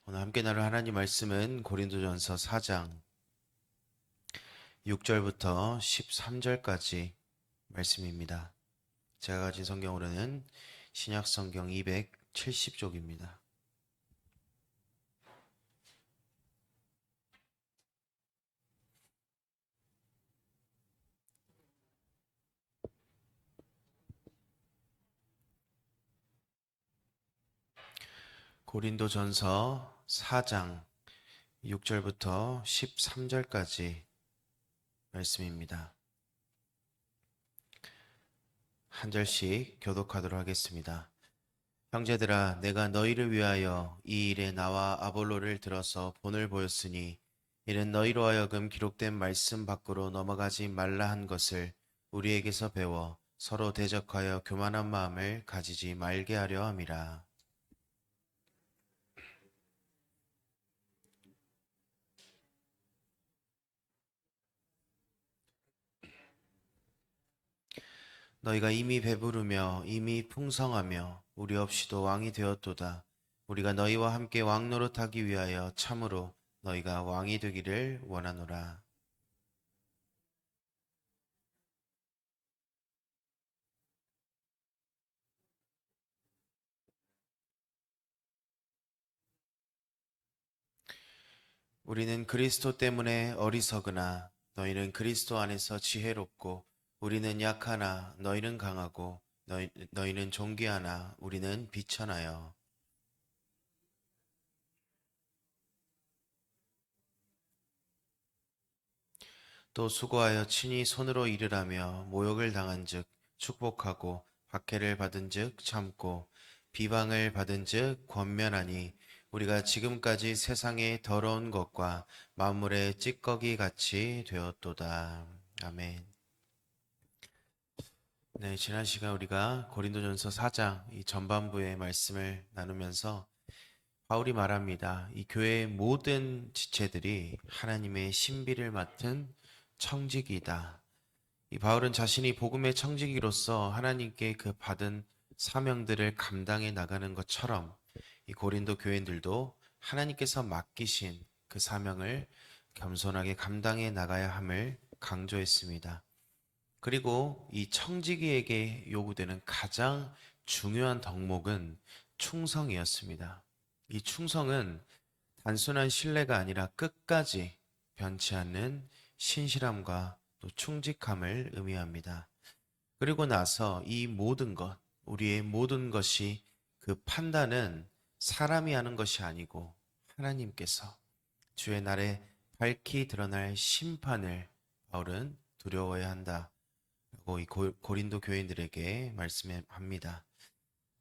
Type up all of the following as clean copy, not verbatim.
오늘 함께 나눌 하나님 말씀은 고린도전서 4장 6절부터 13절까지 말씀입니다. 제가 가진 성경으로는 신약 성경 270쪽입니다. 고린도전서 4장 6절부터 13절까지 말씀입니다. 한 절씩 교독하도록 하겠습니다. 형제들아, 내가 너희를 위하여 이 일에 나와 아볼로를 들어서 본을 보였으니 이는 너희로 하여금 기록된 말씀 밖으로 넘어가지 말라 한 것을 우리에게서 배워 서로 대적하여 교만한 마음을 가지지 말게 하려 함이라. 너희가 이미 배부르며 이미 풍성하며 우리 없이도 왕이 되었도다. 우리가 너희와 함께 왕 노릇하기 위하여 참으로 너희가 왕이 되기를 원하노라. 우리는 그리스도 때문에 어리석으나 너희는 그리스도 안에서 지혜롭고 우리는 약하나 너희는 강하고 너희는 존귀하나 우리는 비천하여. 또 수고하여 친히 손으로 일을 하며 모욕을 당한즉 축복하고 박해를 받은즉 참고 비방을 받은즉 권면하니 우리가 지금까지 세상의 더러운 것과 만물의 찌꺼기 같이 되었도다. 아멘. 네, 지난 시간 우리가 고린도전서 4장 이 전반부의 말씀을 나누면서 바울이 말합니다. 이 교회의 모든 지체들이 하나님의 신비를 맡은 청지기이다. 이 바울은 자신이 복음의 청지기로서 하나님께 그 받은 사명들을 감당해 나가는 것처럼 이 고린도 교인들도 하나님께서 맡기신 그 사명을 겸손하게 감당해 나가야 함을 강조했습니다. 그리고 이 청지기에게 요구되는 가장 중요한 덕목은 충성이었습니다. 이 충성은 단순한 신뢰가 아니라 끝까지 변치 않는 신실함과 또 충직함을 의미합니다. 그리고 나서 이 모든 것, 우리의 모든 것이 그 판단은 사람이 하는 것이 아니고 하나님께서 주의 날에 밝히 드러날 심판을 바울은 두려워해야 한다. 라고 이 고린도 교인들에게 말씀합니다.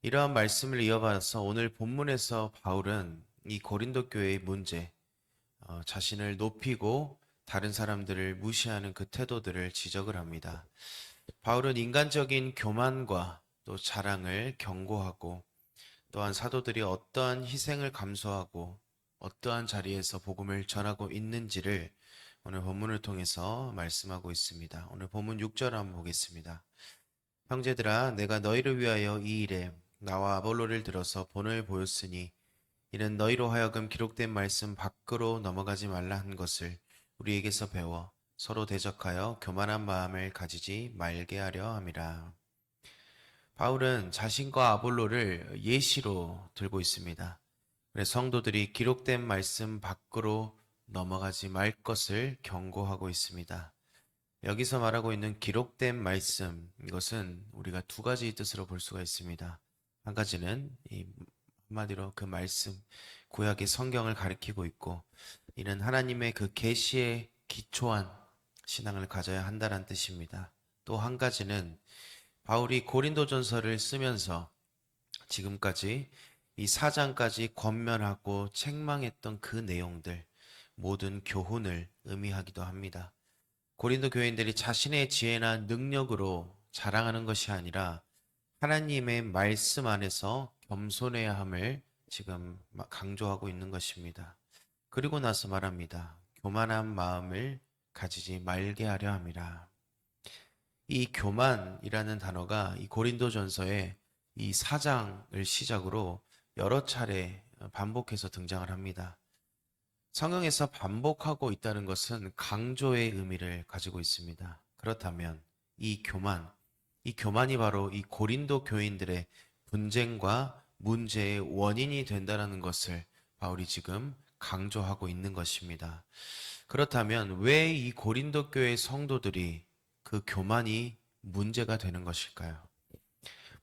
이러한 말씀을 이어받아서 오늘 본문에서 바울은 이 고린도 교회의 문제, 자신을 높이고 다른 사람들을 무시하는 그 태도들을 지적을 합니다. 바울은 인간적인 교만과 또 자랑을 경고하고 또한 사도들이 어떠한 희생을 감수하고 어떠한 자리에서 복음을 전하고 있는지를 오늘 본문을 통해서 말씀하고 있습니다. 오늘 본문 6절 한번 보겠습니다. 형제들아, 내가 너희를 위하여 이 일에 나와 아볼로를 들어서 본을 보였으니 이는 너희로 하여금 기록된 말씀 밖으로 넘어가지 말라 한 것을 우리에게서 배워 서로 대적하여 교만한 마음을 가지지 말게 하려 함이라. 바울은 자신과 아볼로를 예시로 들고 있습니다. 그래서 성도들이 기록된 말씀 밖으로 넘어가지 말 것을 경고하고 있습니다. 여기서 말하고 있는 기록된 말씀, 이것은 우리가 두 가지 뜻으로 볼 수가 있습니다. 한 가지는 한마디로 그 말씀, 구약의 성경을 가리키고 있고, 이는 하나님의 그 계시에 기초한 신앙을 가져야 한다는 뜻입니다. 또 한 가지는 바울이 고린도전서를 쓰면서 지금까지 이 4장까지 권면하고 책망했던 그 내용들, 모든 교훈을 의미하기도 합니다. 고린도 교인들이 자신의 지혜나 능력으로 자랑하는 것이 아니라 하나님의 말씀 안에서 겸손해야 함을 지금 강조하고 있는 것입니다. 그리고 나서 말합니다. 교만한 마음을 가지지 말게 하려 함이라. 이 교만이라는 단어가 이 고린도전서의 이 4장을 시작으로 여러 차례 반복해서 등장을 합니다. 성경에서 반복하고 있다는 것은 강조의 의미를 가지고 있습니다. 그렇다면 이 교만이 바로 이 고린도 교인들의 분쟁과 문제의 원인이 된다는 것을 바울이 지금 강조하고 있는 것입니다. 그렇다면 왜 이 고린도 교회 성도들이 그 교만이 문제가 되는 것일까요?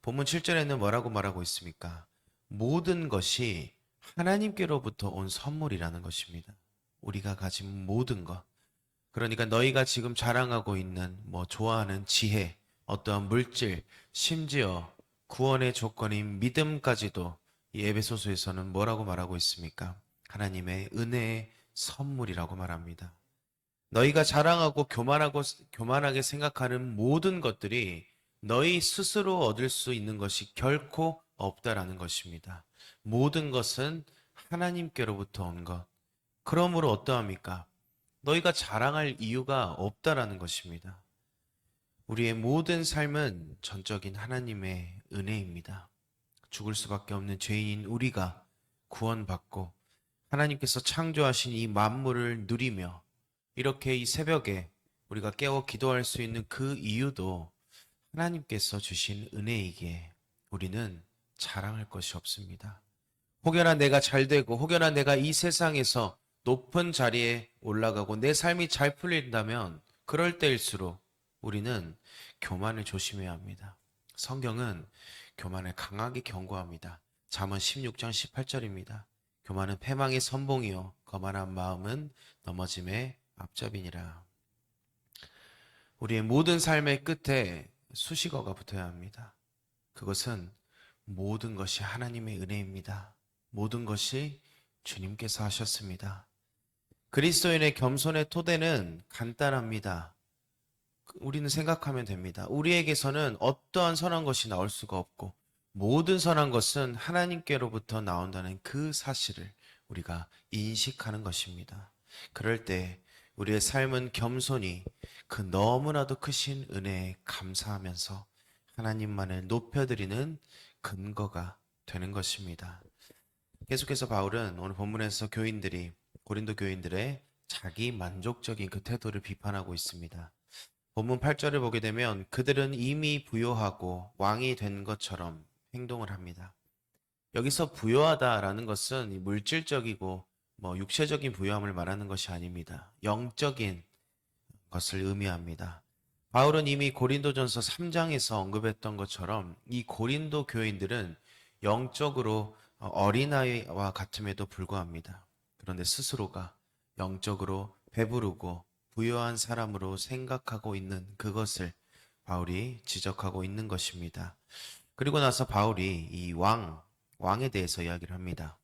본문 7절에는 뭐라고 말하고 있습니까? 모든 것이 하나님께로부터 온 선물이라는 것입니다. 우리가 가진 모든 것. 그러니까 너희가 지금 자랑하고 있는 좋아하는 지혜, 어떠한 물질, 심지어 구원의 조건인 믿음까지도 이 에베소서에서는 뭐라고 말하고 있습니까? 하나님의 은혜의 선물이라고 말합니다. 너희가 자랑하고 교만하게 생각하는 모든 것들이 너희 스스로 얻을 수 있는 것이 결코 없다라는 것입니다. 모든 것은 하나님께로부터 온 것. 그러므로 어떠합니까? 너희가 자랑할 이유가 없다라는 것입니다. 우리의 모든 삶은 전적인 하나님의 은혜입니다. 죽을 수밖에 없는 죄인인 우리가 구원받고 하나님께서 창조하신 이 만물을 누리며 이렇게 이 새벽에 우리가 깨어 기도할 수 있는 그 이유도 하나님께서 주신 은혜이기에 우리는 자랑할 것이 없습니다. 혹여나 내가 잘 되고 혹여나 내가 이 세상에서 높은 자리에 올라가고 내 삶이 잘 풀린다면 그럴 때일수록 우리는 교만을 조심해야 합니다. 성경은 교만을 강하게 경고합니다. 잠언 16장 18절입니다. 교만은 패망의 선봉이요 거만한 마음은 넘어짐의 앞잡이니라. 우리의 모든 삶의 끝에 수식어가 붙어야 합니다. 그것은 모든 것이 하나님의 은혜입니다. 모든 것이 주님께서 하셨습니다. 그리스도인의 겸손의 토대는 간단합니다. 우리는 생각하면 됩니다. 우리에게서는 어떠한 선한 것이 나올 수가 없고 모든 선한 것은 하나님께로부터 나온다는 그 사실을 우리가 인식하는 것입니다. 그럴 때 우리의 삶은 겸손히 그 너무나도 크신 은혜에 감사하면서 하나님만을 높여드리는 근거가 되는 것입니다. 계속해서 바울은 오늘 본문에서 고린도 교인들의 자기 만족적인 그 태도를 비판하고 있습니다. 본문 8절을 보게 되면 그들은 이미 부요하고 왕이 된 것처럼 행동을 합니다. 여기서 부요하다라는 것은 물질적이고 육체적인 부요함을 말하는 것이 아닙니다. 영적인 것을 의미합니다. 바울은 이미 고린도전서 3장에서 언급했던 것처럼 이 고린도 교인들은 영적으로 어린아이와 같음에도 불구합니다. 그런데 스스로가 영적으로 배부르고 부유한 사람으로 생각하고 있는 그것을 바울이 지적하고 있는 것입니다. 그리고 나서 바울이 이 왕에 대해서 이야기를 합니다.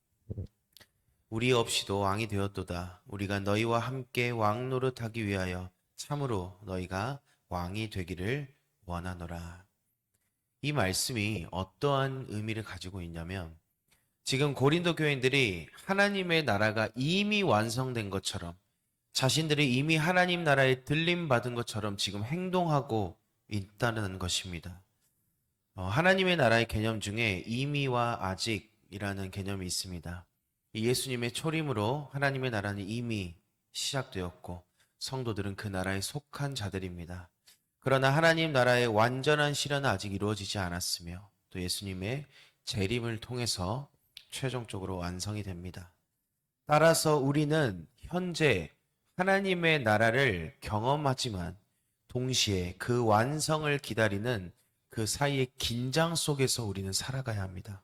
우리 없이도 왕이 되었도다. 우리가 너희와 함께 왕 노릇하기 위하여 참으로 너희가 왕이 되기를 원하노라. 이 말씀이 어떠한 의미를 가지고 있냐면 지금 고린도 교인들이 하나님의 나라가 이미 완성된 것처럼 자신들이 이미 하나님 나라에 들림받은 것처럼 지금 행동하고 있다는 것입니다. 하나님의 나라의 개념 중에 이미와 아직이라는 개념이 있습니다. 예수님의 초림으로 하나님의 나라는 이미 시작되었고 성도들은 그 나라에 속한 자들입니다. 그러나 하나님 나라의 완전한 실현은 아직 이루어지지 않았으며 또 예수님의 재림을 통해서 최종적으로 완성이 됩니다. 따라서 우리는 현재 하나님의 나라를 경험하지만 동시에 그 완성을 기다리는 그 사이의 긴장 속에서 우리는 살아가야 합니다.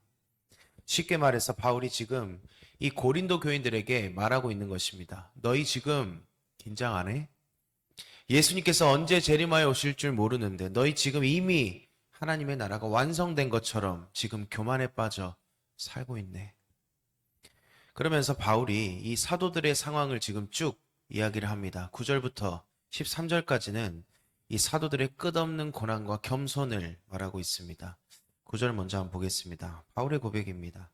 쉽게 말해서 바울이 지금 이 고린도 교인들에게 말하고 있는 것입니다. 너희 지금 긴장 안 해? 예수님께서 언제 재림하여 오실 줄 모르는데 너희 지금 이미 하나님의 나라가 완성된 것처럼 지금 교만에 빠져 살고 있네. 그러면서 바울이 이 사도들의 상황을 지금 쭉 이야기를 합니다. 9절부터 13절까지는 이 사도들의 끝없는 고난과 겸손을 말하고 있습니다. 9절 먼저 한번 보겠습니다. 바울의 고백입니다.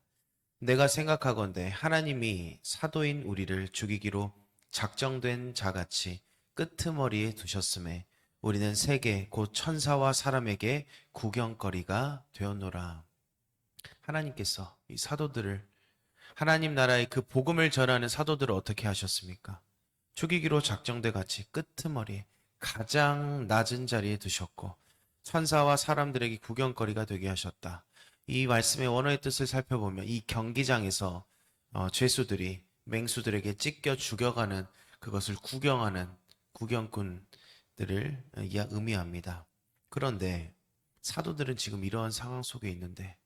내가 생각하건대 하나님이 사도인 우리를 죽이기로 작정된 자같이 끄트머리에 두셨음에 우리는 세계 곧 천사와 사람에게 구경거리가 되었노라. 하나님께서 이 사도들을 하나님 나라의 그 복음을 전하는 사도들을 어떻게 하셨습니까? 죽이기로 작정돼 같이 끄트머리에 가장 낮은 자리에 두셨고 천사와 사람들에게 구경거리가 되게 하셨다. 이 말씀의 원어의 뜻을 살펴보면 이 경기장에서 죄수들이 맹수들에게 찢겨 죽여가는 그것을 구경하는 구경꾼들을 의미합니다. 그런데 사도들은 지금 이러한 상황 속에 있는데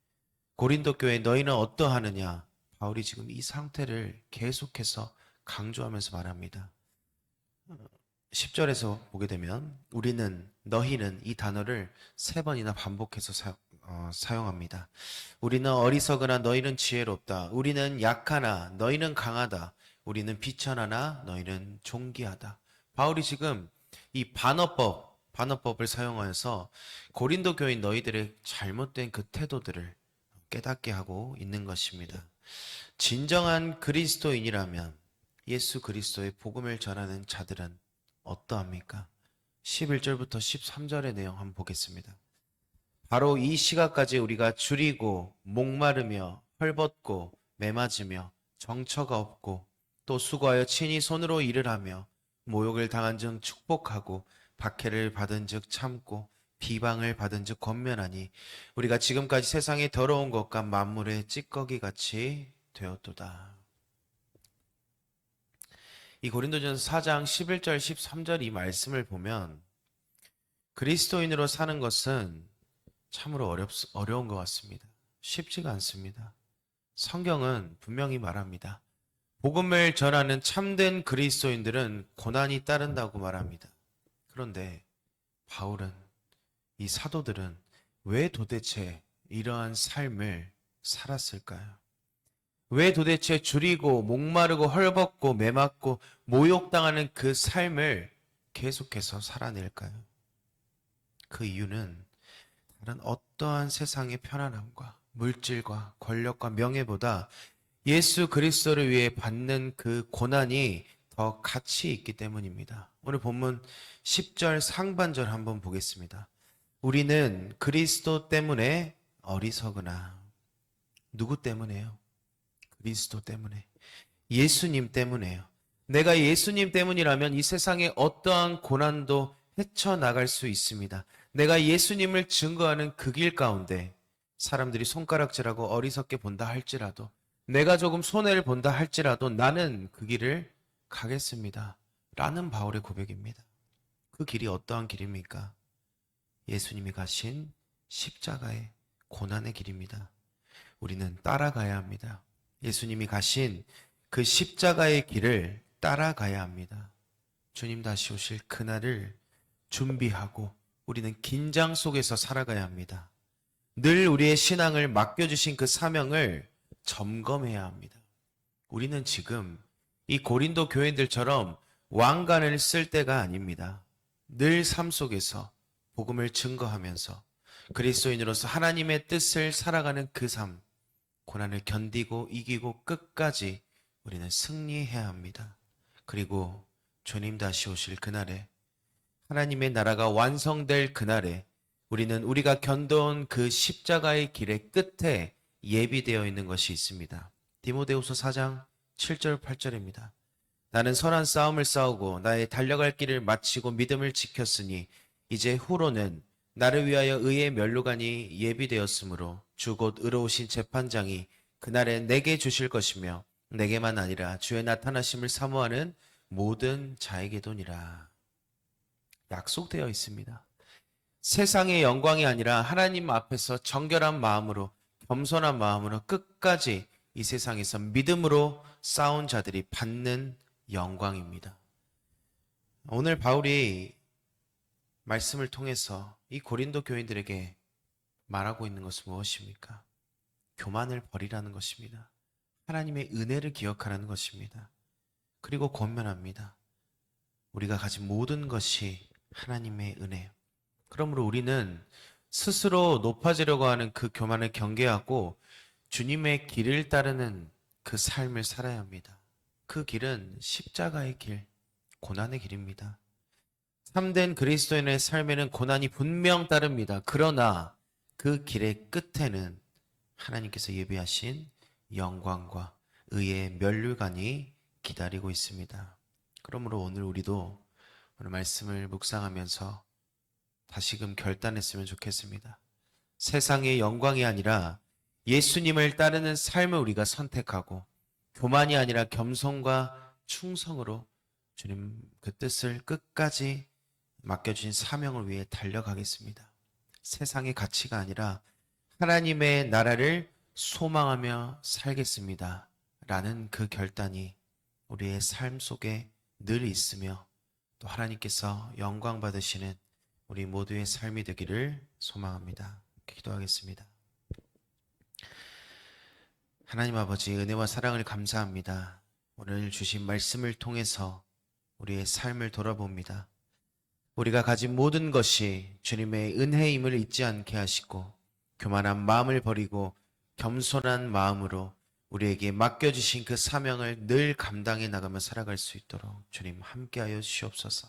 고린도 교회 너희는 어떠하느냐? 바울이 지금 이 상태를 계속해서 강조하면서 말합니다. 10절에서 보게 되면 우리는, 너희는 이 단어를 3번이나 반복해서 사용합니다. 우리는 어리석으나 너희는 지혜롭다. 우리는 약하나 너희는 강하다. 우리는 비천하나 너희는 존귀하다. 바울이 지금 이 반어법을 사용하여서 고린도 교인 너희들의 잘못된 그 태도들을 깨닫게 하고 있는 것입니다. 진정한 그리스도인이라면 예수 그리스도의 복음을 전하는 자들은 어떠합니까? 11절부터 13절의 내용 한번 보겠습니다. 바로 이 시각까지 우리가 줄이고 목마르며 헐벗고 매맞으며 정처가 없고 또 수고하여 친히 손으로 일을 하며 모욕을 당한 즉 축복하고 박해를 받은 즉 참고 비방을 받은 즉 권면하니 우리가 지금까지 세상의 더러운 것과 만물의 찌꺼기 같이 되었도다. 이 고린도전서 4장 11절 13절 이 말씀을 보면 그리스도인으로 사는 것은 참으로 어려운 것 같습니다. 쉽지가 않습니다. 성경은 분명히 말합니다. 복음을 전하는 참된 그리스도인들은 고난이 따른다고 말합니다. 그런데 바울은, 이 사도들은 왜 도대체 이러한 삶을 살았을까요? 왜 도대체 줄이고 목마르고 헐벗고 매맞고 모욕당하는 그 삶을 계속해서 살아낼까요? 그 이유는 다른 어떠한 세상의 편안함과 물질과 권력과 명예보다 예수 그리스도를 위해 받는 그 고난이 더 가치 있기 때문입니다. 오늘 본문 10절 상반절 한번 보겠습니다. 우리는 그리스도 때문에 어리석으나. 누구 때문에요? 그리스도 때문에. 예수님 때문에요. 내가 예수님 때문이라면 이 세상의 어떠한 고난도 헤쳐나갈 수 있습니다. 내가 예수님을 증거하는 그 길 가운데 사람들이 손가락질하고 어리석게 본다 할지라도, 내가 조금 손해를 본다 할지라도 나는 그 길을 가겠습니다. 라는 바울의 고백입니다. 그 길이 어떠한 길입니까? 예수님이 가신 십자가의 고난의 길입니다. 우리는 따라가야 합니다. 예수님이 가신 그 십자가의 길을 따라가야 합니다. 주님 다시 오실 그날을 준비하고 우리는 긴장 속에서 살아가야 합니다. 늘 우리의 신앙을 맡겨주신 그 사명을 점검해야 합니다. 우리는 지금 이 고린도 교인들처럼 왕관을 쓸 때가 아닙니다. 늘 삶 속에서 복음을 증거하면서 그리스도인으로서 하나님의 뜻을 살아가는 그 삶, 고난을 견디고 이기고 끝까지 우리는 승리해야 합니다. 그리고 주님 다시 오실 그날에, 하나님의 나라가 완성될 그날에 우리는 우리가 견뎌온 그 십자가의 길의 끝에 예비되어 있는 것이 있습니다. 디모데후서 4장 7절 8절입니다. 나는 선한 싸움을 싸우고 나의 달려갈 길을 마치고 믿음을 지켰으니 이제 후로는 나를 위하여 의의 면류관이 예비되었으므로 주 곧 의로우신 재판장이 그날에 내게 주실 것이며 내게만 아니라 주의 나타나심을 사모하는 모든 자에게도니라. 약속되어 있습니다. 세상의 영광이 아니라 하나님 앞에서 정결한 마음으로, 겸손한 마음으로 끝까지 이 세상에서 믿음으로 싸운 자들이 받는 영광입니다. 오늘 바울이 말씀을 통해서 이 고린도 교인들에게 말하고 있는 것은 무엇입니까? 교만을 버리라는 것입니다. 하나님의 은혜를 기억하라는 것입니다. 그리고 권면합니다. 우리가 가진 모든 것이 하나님의 은혜. 그러므로 우리는 스스로 높아지려고 하는 그 교만을 경계하고 주님의 길을 따르는 그 삶을 살아야 합니다. 그 길은 십자가의 길, 고난의 길입니다. 참된 그리스도인의 삶에는 고난이 분명 따릅니다. 그러나 그 길의 끝에는 하나님께서 예비하신 영광과 의의 면류관이 기다리고 있습니다. 그러므로 오늘 우리도 오늘 말씀을 묵상하면서 다시금 결단했으면 좋겠습니다. 세상의 영광이 아니라 예수님을 따르는 삶을 우리가 선택하고 교만이 아니라 겸손과 충성으로 주님 그 뜻을 끝까지 맡겨주신 사명을 위해 달려가겠습니다. 세상의 가치가 아니라 하나님의 나라를 소망하며 살겠습니다. 라는 그 결단이 우리의 삶 속에 늘 있으며 또 하나님께서 영광 받으시는 우리 모두의 삶이 되기를 소망합니다. 기도하겠습니다. 하나님 아버지, 은혜와 사랑을 감사합니다. 오늘 주신 말씀을 통해서 우리의 삶을 돌아봅니다. 우리가 가진 모든 것이 주님의 은혜임을 잊지 않게 하시고 교만한 마음을 버리고 겸손한 마음으로 우리에게 맡겨주신 그 사명을 늘 감당해 나가며 살아갈 수 있도록 주님 함께하여 주시옵소서.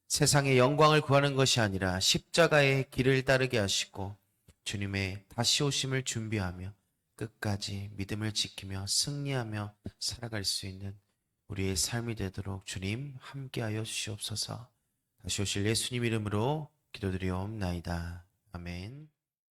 세상의 영광을 구하는 것이 아니라 십자가의 길을 따르게 하시고 주님의 다시 오심을 준비하며 끝까지 믿음을 지키며 승리하며 살아갈 수 있는 우리의 삶이 되도록 주님 함께하여 주시옵소서. 다시 오실 예수님 이름으로 기도드리옵나이다. 아멘.